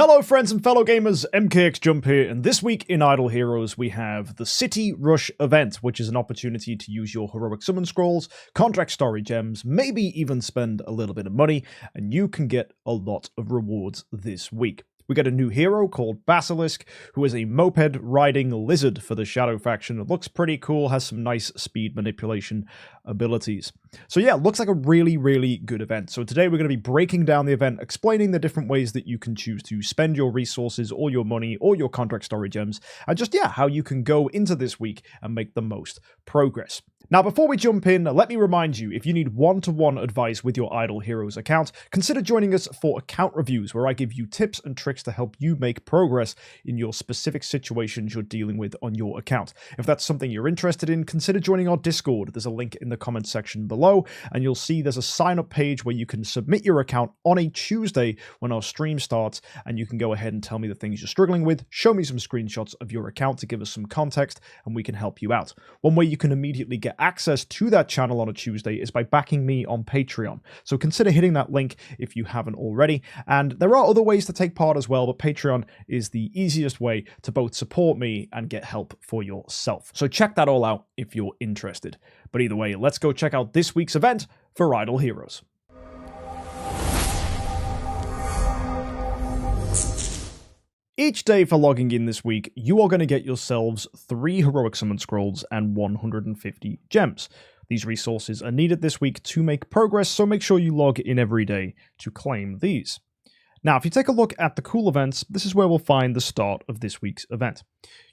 Hello friends and fellow gamers, MKxJUMP here, and this week in Idle Heroes we have the City Rush event, which is an opportunity to use your heroic summon scrolls, Contract Starry Gems, maybe even spend a little bit of money, and you can get a lot of rewards this week. We get a new hero called Basilisk, who is a moped-riding lizard for the Shadow faction. It looks pretty cool, has some nice speed manipulation abilities. So yeah, looks like a really good event. So today we're going to be breaking down the event, explaining the different ways that you can choose to spend your resources, or your money, or your Contract Starry Gems, and just, yeah, how you can go into this week and make the most progress. Now, before we jump in, let me remind you, if you need one-to-one advice with your Idle Heroes account, consider joining us for account reviews, where I give you tips and tricks to help you make progress in your specific situations you're dealing with on your account. If that's something you're interested in, consider joining our Discord. There's a link in the comments section below, and you'll see there's a sign-up page where you can submit your account on a Tuesday when our stream starts, and you can go ahead and tell me the things you're struggling with, show me some screenshots of your account to give us some context, and we can help you out. One way you can immediately get access to that channel on a Tuesday is by backing me on Patreon. So consider hitting that link if you haven't already. And there are other ways to take part as well, but Patreon is the easiest way to both support me and get help for yourself. So check that all out if you're interested. But either way, let's go check out this week's event for Idle Heroes. Each day for logging in this week, you are going to get yourselves 3 heroic summon scrolls and 150 gems. These resources are needed this week to make progress, so make sure you log in every day to claim these. Now, if you take a look at the cool events, this is where we'll find the start of this week's event.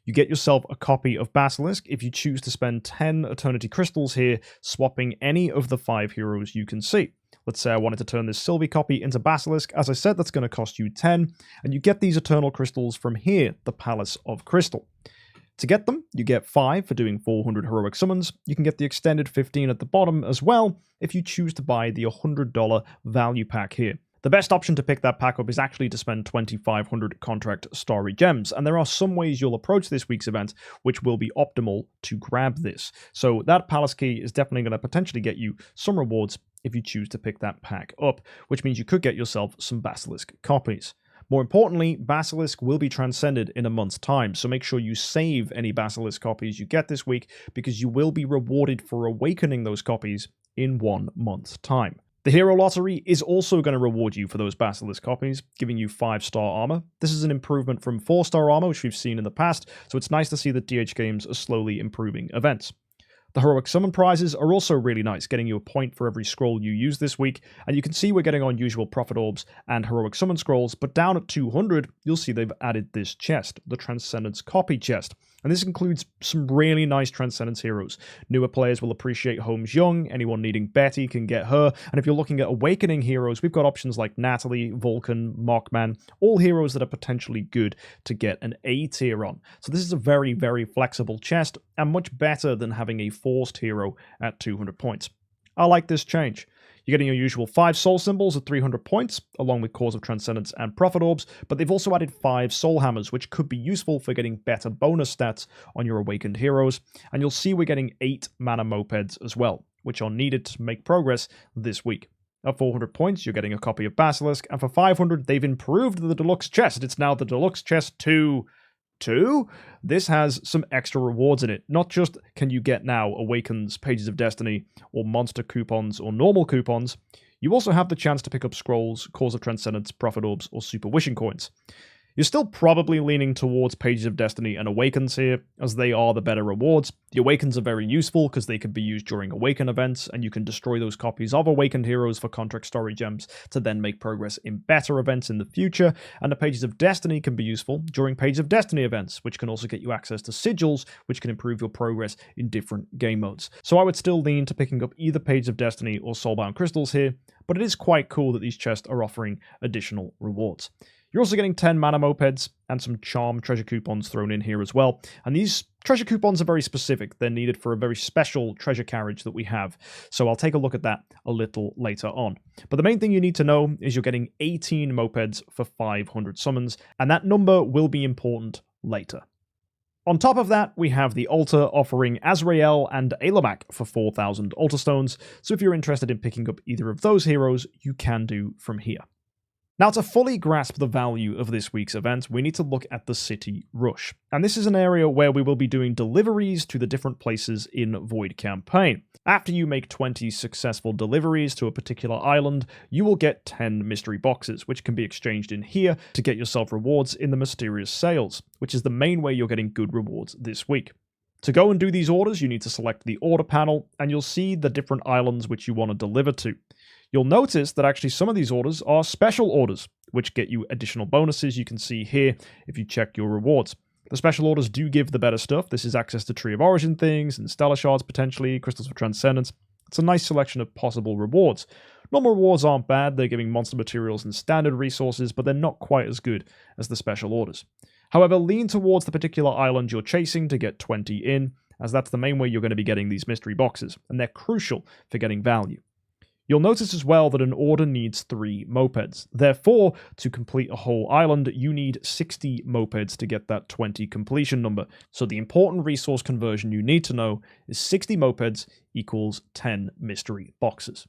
You get yourself a copy of Basilisk if you choose to spend 10 Eternity Crystals here, swapping any of the 5 heroes you can see. Let's say I wanted to turn this Sylvie copy into Basilisk. As I said, that's going to cost you 10, and you get these Eternal Crystals from here, the Palace of Crystal. To get them, you get 5 for doing 400 heroic summons. You can get the extended 15 at the bottom as well if you choose to buy the $100 value pack here. The best option to pick that pack up is actually to spend 2,500 Contract Starry Gems, and there are some ways you'll approach this week's event which will be optimal to grab this. So that Palace key is definitely going to potentially get you some rewards if you choose to pick that pack up, which means you could get yourself some Basilisk copies. More importantly, Basilisk will be transcended in a month's time, so make sure you save any Basilisk copies you get this week, because you will be rewarded for awakening those copies in 1 month's time. The Hero Lottery is also going to reward you for those Basilisk copies, giving you 5-star armor. This is an improvement from 4-star armor, which we've seen in the past, so it's nice to see that DH Games are slowly improving events. The heroic summon prizes are also really nice, getting you a point for every scroll you use this week, and you can see we're getting unusual profit orbs and heroic summon scrolls, but down at 200, you'll see they've added this chest, the Transcendence Copy chest. And this includes some really nice Transcendence heroes. Newer players will appreciate Holmes Young, anyone needing Betty can get her, and if you're looking at Awakening heroes, we've got options like Natalie, Vulcan, Mockman, all heroes that are potentially good to get an A tier on. So this is a very flexible chest, and much better than having a forced hero at 200 points. I like this change. You're getting your usual 5 soul symbols at 300 points, along with Cause of Transcendence and Prophet Orbs, but they've also added 5 soul hammers, which could be useful for getting better bonus stats on your awakened heroes, and you'll see we're getting 8 mana mopeds as well, which are needed to make progress this week. At 400 points, you're getting a copy of Basilisk, and for 500, they've improved the deluxe chest. It's now the deluxe chest 2. This has some extra rewards in it. Not just can you get now Awakens, Pages of Destiny, or monster coupons, or normal coupons, you also have the chance to pick up scrolls, Cause of Transcendence, Prophet Orbs, or Super Wishing Coins. You're still probably leaning towards Pages of Destiny and Awakens here, as they are the better rewards. The Awakens are very useful because they can be used during Awaken events, and you can destroy those copies of Awakened heroes for Contract Starry Gems to then make progress in better events in the future, and the Pages of Destiny can be useful during Pages of Destiny events, which can also get you access to sigils, which can improve your progress in different game modes. So I would still lean to picking up either Pages of Destiny or Soulbound Crystals here, but it is quite cool that these chests are offering additional rewards. You're also getting 10 mana mopeds and some charm treasure coupons thrown in here as well. And these treasure coupons are very specific. They're needed for a very special treasure carriage that we have. So I'll take a look at that a little later on. But the main thing you need to know is you're getting 18 mopeds for 500 summons, and that number will be important later. On top of that, we have the altar offering Azrael and Alamak for 4,000 altar stones. So if you're interested in picking up either of those heroes, you can do from here. Now, to fully grasp the value of this week's event, we need to look at the City Rush. And this is an area where we will be doing deliveries to the different places in Void Campaign. After you make 20 successful deliveries to a particular island, you will get 10 mystery boxes, which can be exchanged in here to get yourself rewards in the Mysterious Sales, which is the main way you're getting good rewards this week. To go and do these orders, you need to select the order panel, and you'll see the different islands which you want to deliver to. You'll notice that actually some of these orders are special orders, which get you additional bonuses you can see here if you check your rewards. The special orders do give the better stuff. This is access to Tree of Origin things, and Stellar Shards potentially, Crystals of Transcendence. It's a nice selection of possible rewards. Normal rewards aren't bad, they're giving monster materials and standard resources, but they're not quite as good as the special orders. However, lean towards the particular island you're chasing to get 20 in, as that's the main way you're going to be getting these mystery boxes, and they're crucial for getting value. You'll notice as well that an order needs 3 mopeds. Therefore, to complete a whole island, you need 60 mopeds to get that 20 completion number. So the important resource conversion you need to know is 60 mopeds equals 10 mystery boxes.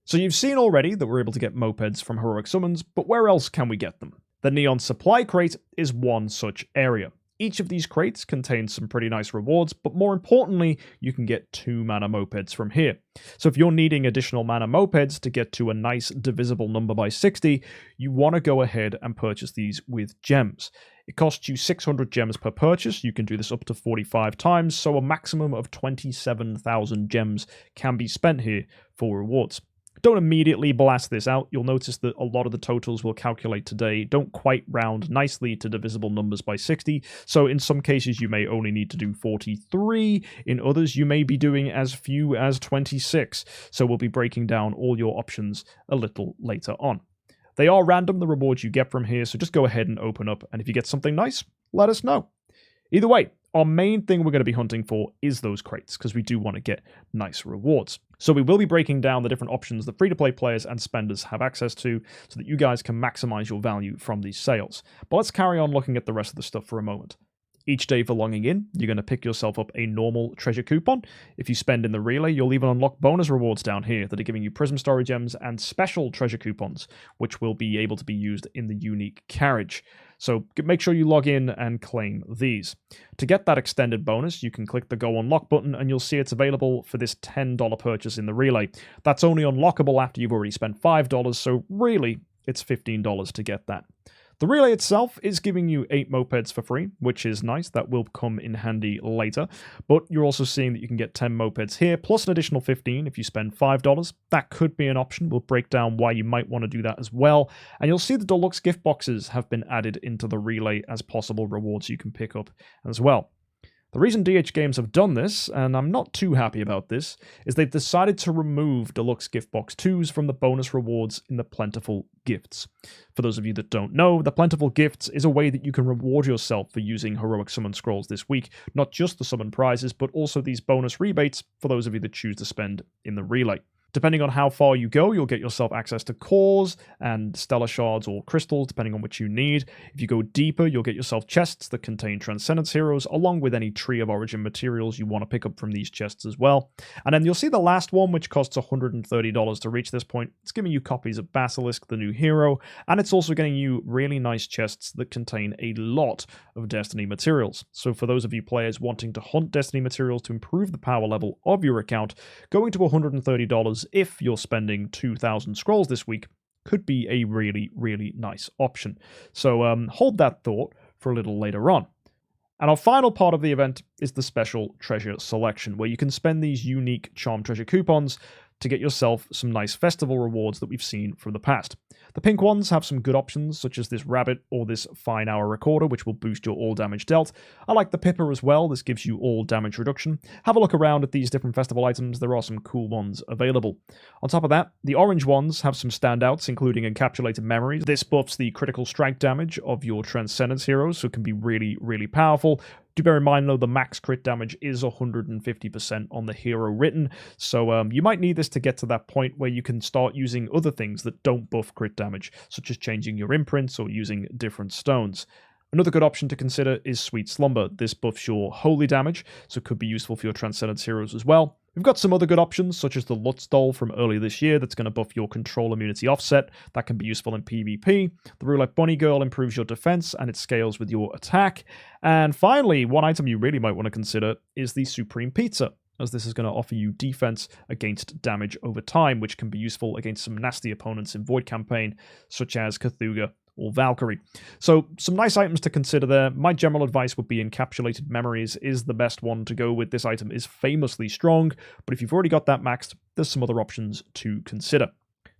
So you've seen already that we're able to get mopeds from heroic summons, but where else can we get them? The Neon Supply Crate is one such area. Each of these crates contains some pretty nice rewards, but more importantly, you can get 2 mana mopeds from here. So if you're needing additional mana mopeds to get to a nice divisible number by 60, you want to go ahead and purchase these with gems. It costs you 600 gems per purchase. You can do this up to 45 times, so a maximum of 27,000 gems can be spent here for rewards. Don't immediately blast this out. You'll notice that a lot of the totals we'll calculate today don't quite round nicely to divisible numbers by 60, so in some cases you may only need to do 43, in others you may be doing as few as 26, so we'll be breaking down all your options a little later on. They are random, the rewards you get from here, so just go ahead and open up, and if you get something nice, let us know. Either way, our main thing we're going to be hunting for is those crates, because we do want to get nice rewards. So we will be breaking down the different options that free-to-play players and spenders have access to, so that you guys can maximize your value from these sales. But let's carry on looking at the rest of the stuff for a moment. Each day for logging in, you're going to pick yourself up a normal treasure coupon. If you spend in the relay, you'll even unlock bonus rewards down here that are giving you Prism Starry Gems and special treasure coupons, which will be able to be used in the unique carriage. So make sure you log in and claim these. To get that extended bonus, you can click the Go Unlock button and you'll see it's available for this $10 purchase in the relay. That's only unlockable after you've already spent $5, so really, it's $15 to get that. The relay itself is giving you 8 mopeds for free, which is nice. That will come in handy later. But you're also seeing that you can get 10 mopeds here, plus an additional 15 if you spend $5. That could be an option. We'll break down why you might want to do that as well. And you'll see the deluxe gift boxes have been added into the relay as possible rewards you can pick up as well. The reason DH Games have done this, and I'm not too happy about this, is they've decided to remove Deluxe Gift Box 2s from the bonus rewards in the Plentiful Gifts. For those of you that don't know, the Plentiful Gifts is a way that you can reward yourself for using Heroic Summon Scrolls this week, not just the summon prizes, but also these bonus rebates for those of you that choose to spend in the relay. Depending on how far you go, you'll get yourself access to cores and stellar shards or crystals, depending on which you need. If you go deeper, you'll get yourself chests that contain Transcendence Heroes, along with any Tree of Origin materials you want to pick up from these chests as well. And then you'll see the last one, which costs $130 to reach this point. It's giving you copies of Basilisk, the new hero, and it's also getting you really nice chests that contain a lot of Destiny materials. So for those of you players wanting to hunt Destiny materials to improve the power level of your account, going to $130 if you're spending 2,000 scrolls this week could be a really, really nice option. So hold that thought for a little later on. And our final part of the event is the special treasure selection, where you can spend these unique charm treasure coupons to get yourself some nice festival rewards that we've seen from the past. The pink ones have some good options, such as this rabbit or this fine hour recorder, which will boost your all damage dealt. I like the pipper as well. This gives you all damage reduction. Have a look around at these different festival items. There are some cool ones available. On top of that, the orange ones have some standouts, including encapsulated memories. This buffs the critical strike damage of your Transcendence heroes, so it can be really, really powerful. Do bear in mind, though, the max crit damage is 150% on the hero written, so you might need this to get to that point where you can start using other things that don't buff crit damage, such as changing your imprints or using different stones. Another good option to consider is Sweet Slumber. This buffs your holy damage, so it could be useful for your Transcendence heroes as well. We've got some other good options, such as the Lutz doll from earlier this year that's going to buff your control immunity offset. That can be useful in PvP. The Roulette Bunny Girl improves your defense and it scales with your attack. And finally, one item you really might want to consider is the Supreme Pizza, as this is going to offer you defense against damage over time, which can be useful against some nasty opponents in Void Campaign, such as Cthulhu or Valkyrie. So some nice items to consider there. My general advice would be Encapsulated Memories is the best one to go with. This item is famously strong, but if you've already got that maxed, there's some other options to consider.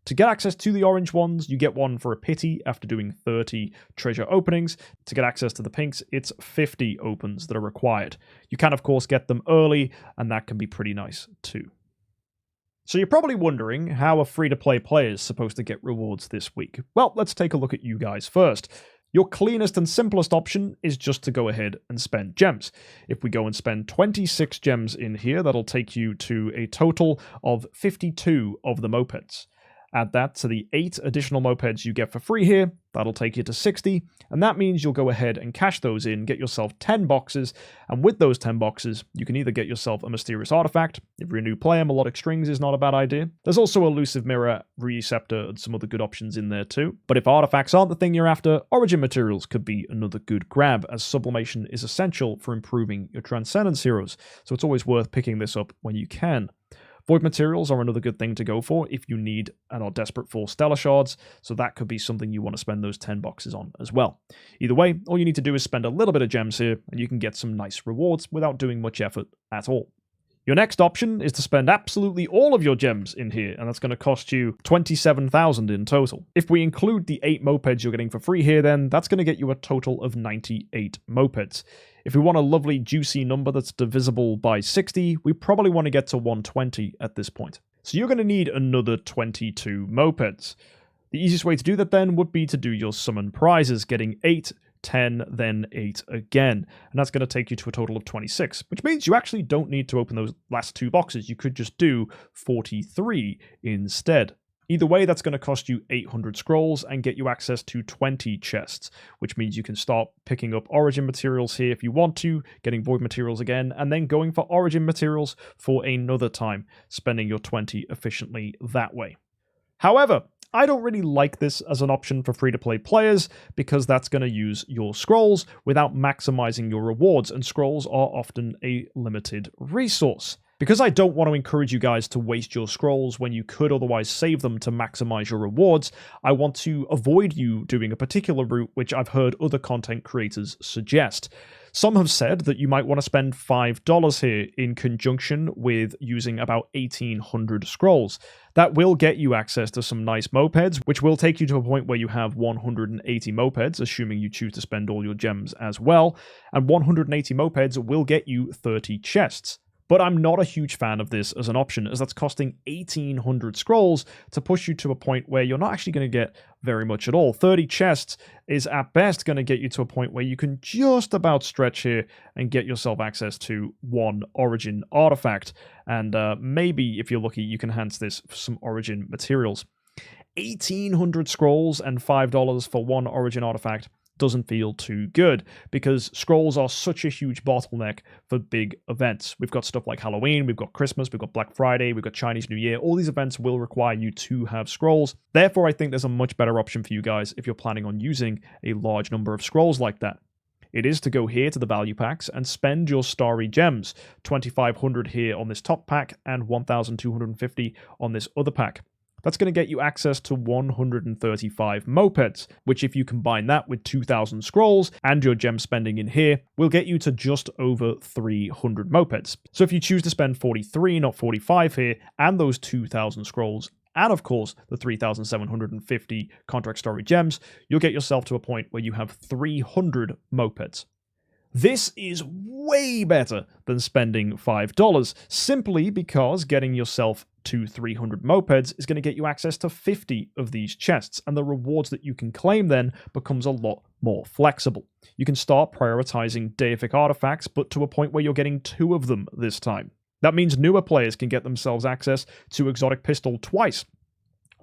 To get access to the orange ones, you get one for a pity after doing 30 treasure openings. To get access to the pinks, it's 50 opens that are required. You can, of course, get them early, and that can be pretty nice too. So you're probably wondering how a free-to-play player is supposed to get rewards this week. Well, let's take a look at you guys first. Your cleanest and simplest option is just to go ahead and spend gems. If we go and spend 26 gems in here, that'll take you to a total of 52 of the mopeds. Add that to the 8 additional mopeds you get for free here, that'll take you to 60, and that means you'll go ahead and cash those in, get yourself 10 boxes, and with those 10 boxes, you can either get yourself a mysterious artifact. If you're a new player, melodic strings is not a bad idea. There's also elusive mirror, receptor, and some other good options in there too. But if artifacts aren't the thing you're after, origin materials could be another good grab, as sublimation is essential for improving your transcendence heroes, so it's always worth picking this up when you can. Void materials are another good thing to go for if you need and are desperate for stellar shards, so that could be something you want to spend those 10 boxes on as well. Either way, all you need to do is spend a little bit of gems here, and you can get some nice rewards without doing much effort at all. Your next option is to spend absolutely all of your gems in here, and that's going to cost you 27,000 in total. If we include the 8 mopeds you're getting for free here, then that's going to get you a total of 98 mopeds. If we want a lovely juicy number that's divisible by 60, we probably want to get to 120 at this point. So you're going to need another 22 mopeds. The easiest way to do that then would be to do your summon prizes, getting 8, 10, then 8 again. And that's going to take you to a total of 26, which means you actually don't need to open those last 2 boxes. You could just do 43 instead. Either way, that's going to cost you 800 scrolls and get you access to 20 chests, which means you can start picking up origin materials here if you want to, getting void materials again, and then going for origin materials for another time, spending your 20 efficiently that way. However, I don't really like this as an option for free-to-play players because that's going to use your scrolls without maximizing your rewards, and scrolls are often a limited resource. Because I don't want to encourage you guys to waste your scrolls when you could otherwise save them to maximize your rewards, I want to avoid you doing a particular route which I've heard other content creators suggest. Some have said that you might want to spend $5 here in conjunction with using about 1,800 scrolls. That will get you access to some nice mopeds, which will take you to a point where you have 180 mopeds, assuming you choose to spend all your gems as well, and 180 mopeds will get you 30 chests. But I'm not a huge fan of this as an option, as that's costing 1,800 scrolls to push you to a point where you're not actually going to get very much at all. 30 chests is at best going to get you to a point where you can just about stretch here and get yourself access to 1 origin artifact. And maybe, if you're lucky, you can enhance this for some origin materials. 1,800 scrolls and $5 for 1 origin artifact doesn't feel too good, because scrolls are such a huge bottleneck for big events. We've got stuff like Halloween, we've got Christmas, we've got Black Friday, we've got Chinese New Year. All these events will require you to have scrolls. Therefore, I think there's a much better option for you guys if you're planning on using a large number of scrolls like that. It is to go here to the value packs and spend your Starry Gems, 2,500 here on this top pack and 1,250 on this other pack. That's going to get you access to 135 mopeds, which if you combine that with 2,000 scrolls and your gem spending in here, will get you to just over 300 mopeds. So if you choose to spend 43, not 45 here, and those 2,000 scrolls, and of course the 3,750 Contract Starry Gems, you'll get yourself to a point where you have 300 mopeds. This is way better than spending $5, simply because getting yourself to 300 mopeds is going to get you access to 50 of these chests, and the rewards that you can claim then becomes a lot more flexible. You can start prioritizing deific artifacts, but to a point where you're getting 2 of them this time. That means newer players can get themselves access to Exotic Pistol twice,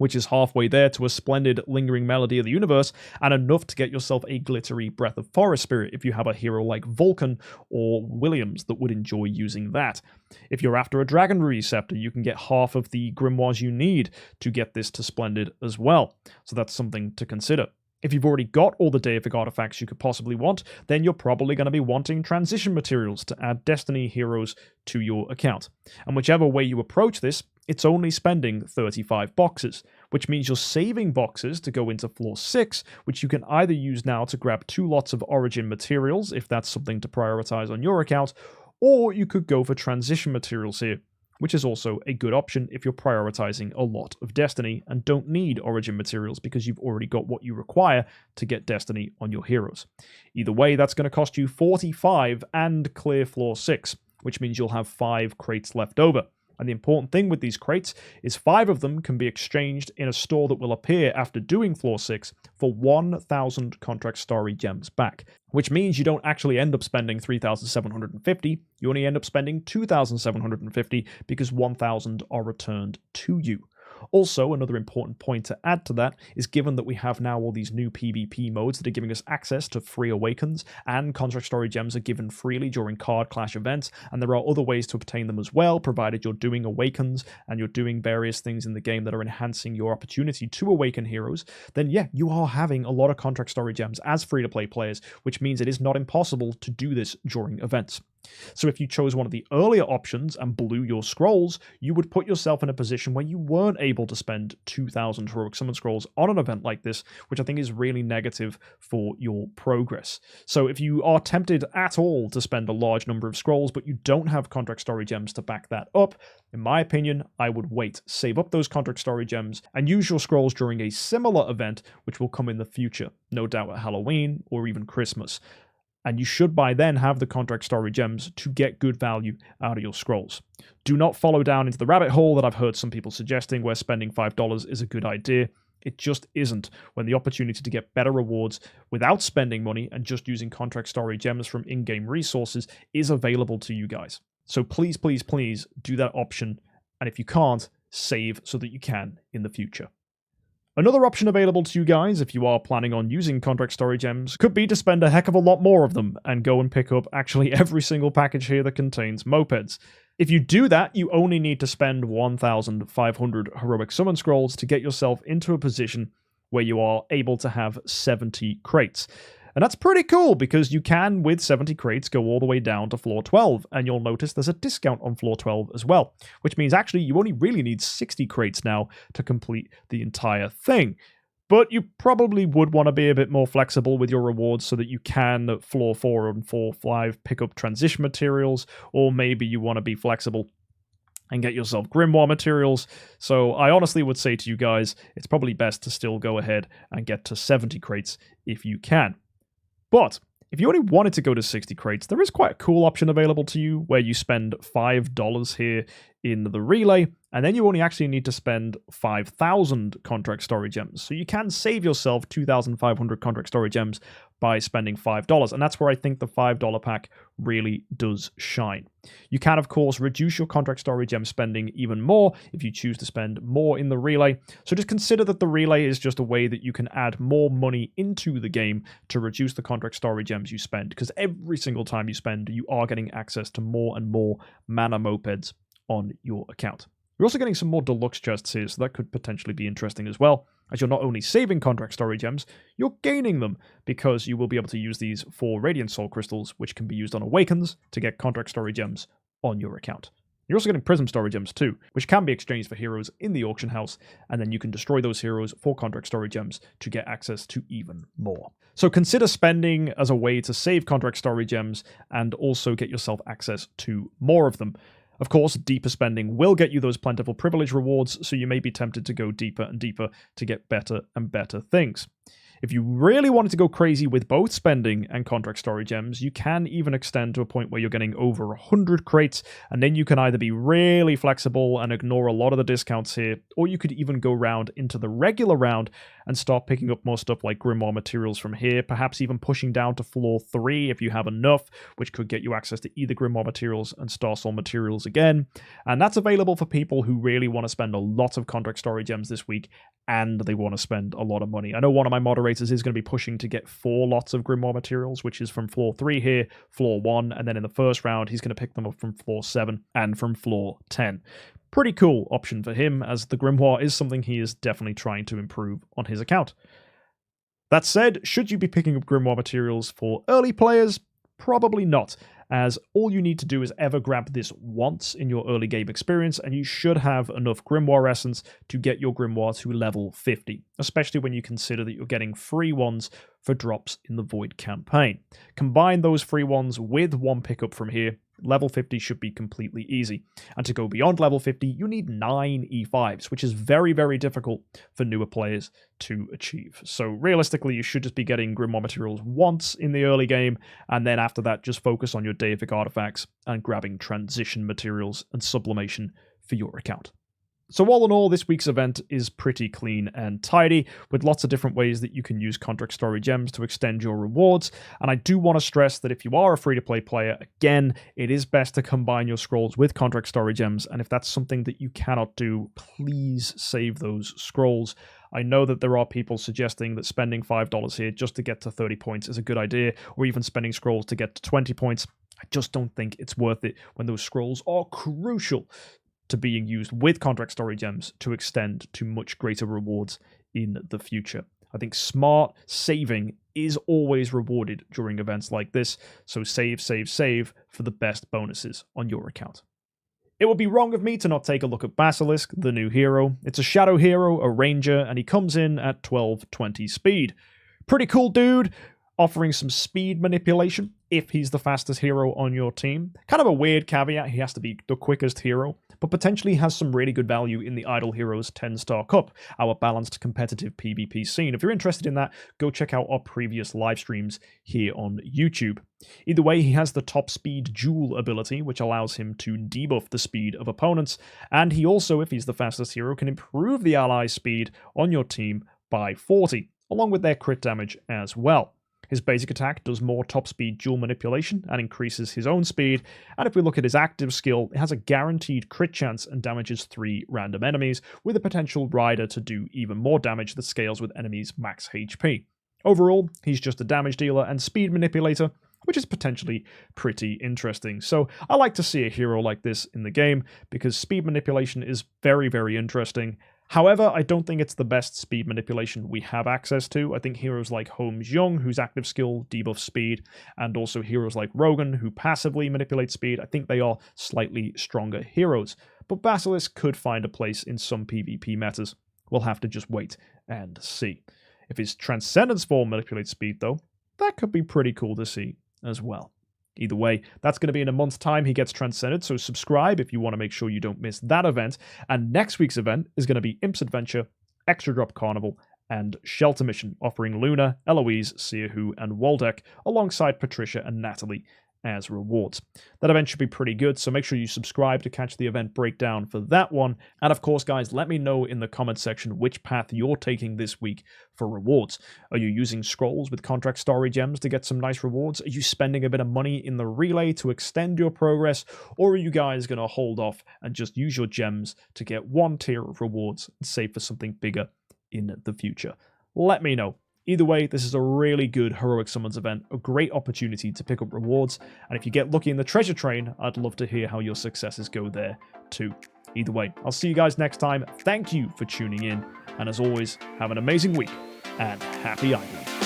which is halfway there to a splendid Lingering Melody of the Universe, and enough to get yourself a glittery Breath of Forest Spirit if you have a hero like Vulcan or Williams that would enjoy using that. If you're after a Dragon Receptor, you can get half of the Grimoires you need to get this to splendid as well, so that's something to consider. If you've already got all the deific artifacts you could possibly want, then you're probably going to be wanting transition materials to add Destiny heroes to your account. And whichever way you approach this, it's only spending 35 boxes, which means you're saving boxes to go into floor 6, which you can either use now to grab 2 lots of origin materials, if that's something to prioritize on your account, or you could go for transition materials here, which is also a good option if you're prioritizing a lot of Destiny and don't need origin materials because you've already got what you require to get Destiny on your heroes. Either way, that's going to cost you 45 and clear floor 6, which means you'll have 5 crates left over. And the important thing with these crates is 5 of them can be exchanged in a store that will appear after doing floor 6 for 1,000 Contract Starry Gems back, which means you don't actually end up spending 3,750, you only end up spending 2,750 because 1,000 are returned to you. Also, another important point to add to that is given that we have now all these new PvP modes that are giving us access to free awakens, and Contract Starry Gems are given freely during card clash events, and there are other ways to obtain them as well, provided you're doing awakens and you're doing various things in the game that are enhancing your opportunity to awaken heroes, then yeah, you are having a lot of Contract Starry Gems as free-to-play players, which means it is not impossible to do this during events. So if you chose one of the earlier options and blew your scrolls, you would put yourself in a position where you weren't able to spend 2,000 Heroic Summon Scrolls on an event like this, which I think is really negative for your progress. So if you are tempted at all to spend a large number of scrolls, but you don't have Contract Starry Gems to back that up, in my opinion, I would wait. Save up those Contract Starry Gems and use your scrolls during a similar event, which will come in the future, no doubt at Halloween or even Christmas. And you should by then have the Contract Starry Gems to get good value out of your scrolls. Do not follow down into the rabbit hole that I've heard some people suggesting where spending $5 is a good idea. It just isn't, when the opportunity to get better rewards without spending money and just using Contract Starry Gems from in-game resources is available to you guys. So please, please, please do that option, and if you can't, save so that you can in the future. Another option available to you guys, if you are planning on using Contract Starry Gems, could be to spend a heck of a lot more of them and go and pick up actually every single package here that contains mopeds. If you do that, you only need to spend 1,500 Heroic Summon Scrolls to get yourself into a position where you are able to have 70 crates. And that's pretty cool because you can, with 70 crates, go all the way down to floor 12, and you'll notice there's a discount on floor 12 as well, which means actually you only really need 60 crates now to complete the entire thing. But you probably would want to be a bit more flexible with your rewards so that you can, floor 4 and floor 5, pick up transition materials, or maybe you want to be flexible and get yourself Grimoire materials. So I honestly would say to you guys, it's probably best to still go ahead and get to 70 crates if you can. But if you only wanted to go to 60 crates, there is quite a cool option available to you where you spend $5 here in the relay, and then you only actually need to spend 5,000 Contract Starry Gems. So you can save yourself 2,500 Contract Starry Gems by spending $5, and that's where I think the $5 pack really does shine. You can, of course, reduce your Contract Starry Gem spending even more if you choose to spend more in the relay. So just consider that the relay is just a way that you can add more money into the game to reduce the Contract Starry Gems you spend, because every single time you spend, you are getting access to more and more mana mopeds on your account. You're also getting some more deluxe chests here, so that could potentially be interesting as well, as you're not only saving Contract Starry Gems, you're gaining them, because you will be able to use these for Radiant Soul Crystals, which can be used on Awakens to get Contract Starry Gems on your account. You're also getting Prism Starry Gems too, which can be exchanged for heroes in the auction house, and then you can destroy those heroes for Contract Starry Gems to get access to even more. So consider spending as a way to save Contract Starry Gems and also get yourself access to more of them. Of course, deeper spending will get you those plentiful privilege rewards, so you may be tempted to go deeper and deeper to get better and better things. If you really wanted to go crazy with both spending and Contract Starry Gems, you can even extend to a point where you're getting over 100 crates, and then you can either be really flexible and ignore a lot of the discounts here, or you could even go round into the regular round and start picking up more stuff like Grimoire materials from here, perhaps even pushing down to floor 3 if you have enough, which could get you access to either Grimoire materials and Star Soul materials again. And that's available for people who really want to spend a lot of Contract Starry Gems this week and they want to spend a lot of money. I know one of my moderators is going to be pushing to get 4 lots of Grimoire materials, which is from floor 3 here, floor 1, and then in the first round he's going to pick them up from floor 7 and from floor 10. Pretty cool option for him, as the Grimoire is something he is definitely trying to improve on his account. That said, should you be picking up Grimoire materials for early players? Probably not, as all you need to do is ever grab this once in your early game experience, and you should have enough Grimoire Essence to get your Grimoire to level 50, especially when you consider that you're getting free ones for drops in the Void campaign. Combine those free ones with one pickup from here, level 50 should be completely easy. And to go beyond level 50, you need 9 E5s, which is very, very difficult for newer players to achieve. So realistically, you should just be getting Grimoire materials once in the early game, and then after that, just focus on your deific artifacts and grabbing transition materials and sublimation for your account. So all in all, this week's event is pretty clean and tidy, with lots of different ways that you can use Contract Starry Gems to extend your rewards. And I do want to stress that if you are a free-to-play player, again, it is best to combine your scrolls with Contract Starry Gems, and if that's something that you cannot do, please save those scrolls. I know that there are people suggesting that spending $5 here just to get to 30 points is a good idea, or even spending scrolls to get to 20 points. I just don't think it's worth it when those scrolls are crucial to being used with Contract Starry Gems to extend to much greater rewards in the future. I think smart saving is always rewarded during events like this, so save for the best bonuses on your account. It would be wrong of me to not take a look at Basilisk, the new hero. It's a shadow hero, a ranger, and he comes in at 1220 speed. Pretty cool dude, offering some speed manipulation if he's the fastest hero on your team. Kind of a weird caveat, he has to be the quickest hero, but potentially has some really good value in the Idle Heroes 10-star Cup, our balanced competitive PvP scene. If you're interested in that, go check out our previous live streams here on YouTube. Either way, he has the top speed duel ability, which allows him to debuff the speed of opponents, and he also, if he's the fastest hero, can improve the allies' speed on your team by 40, along with their crit damage as well. His basic attack does more top speed dual manipulation and increases his own speed, and if we look at his active skill, it has a guaranteed crit chance and damages 3 random enemies, with a potential rider to do even more damage that scales with enemies' max HP. Overall, he's just a damage dealer and speed manipulator, which is potentially pretty interesting. So I like to see a hero like this in the game, because speed manipulation is very, very interesting. However, I don't think it's the best speed manipulation we have access to. I think heroes like Holmes Young, whose active skill debuffs speed, and also heroes like Rogan, who passively manipulate speed, I think they are slightly stronger heroes. But Basilisk could find a place in some PvP metas. We'll have to just wait and see. If his Transcendence form manipulates speed, though, that could be pretty cool to see as well. Either way, that's going to be in a month's time he gets transcended, so subscribe if you want to make sure you don't miss that event. And next week's event is going to be Imp's Adventure, Extra Drop Carnival, and Shelter Mission, offering Luna, Eloise, Seahu, and Waldeck alongside Patricia and Natalie as rewards. That event should be pretty good, so make sure you subscribe to catch the event breakdown for that one. And of course, guys, let me know in the comments section which path you're taking this week for rewards. Are you using scrolls with Contract Starry Gems to get some nice rewards? Are you spending a bit of money in the relay to extend your progress? Or are you guys going to hold off and just use your gems to get one tier of rewards and save for something bigger in the future? Let me know. Either way, this is a really good Heroic Summons event, a great opportunity to pick up rewards, and if you get lucky in the treasure train, I'd love to hear how your successes go there too. Either way, I'll see you guys next time. Thank you for tuning in, and as always, have an amazing week, and happy idling.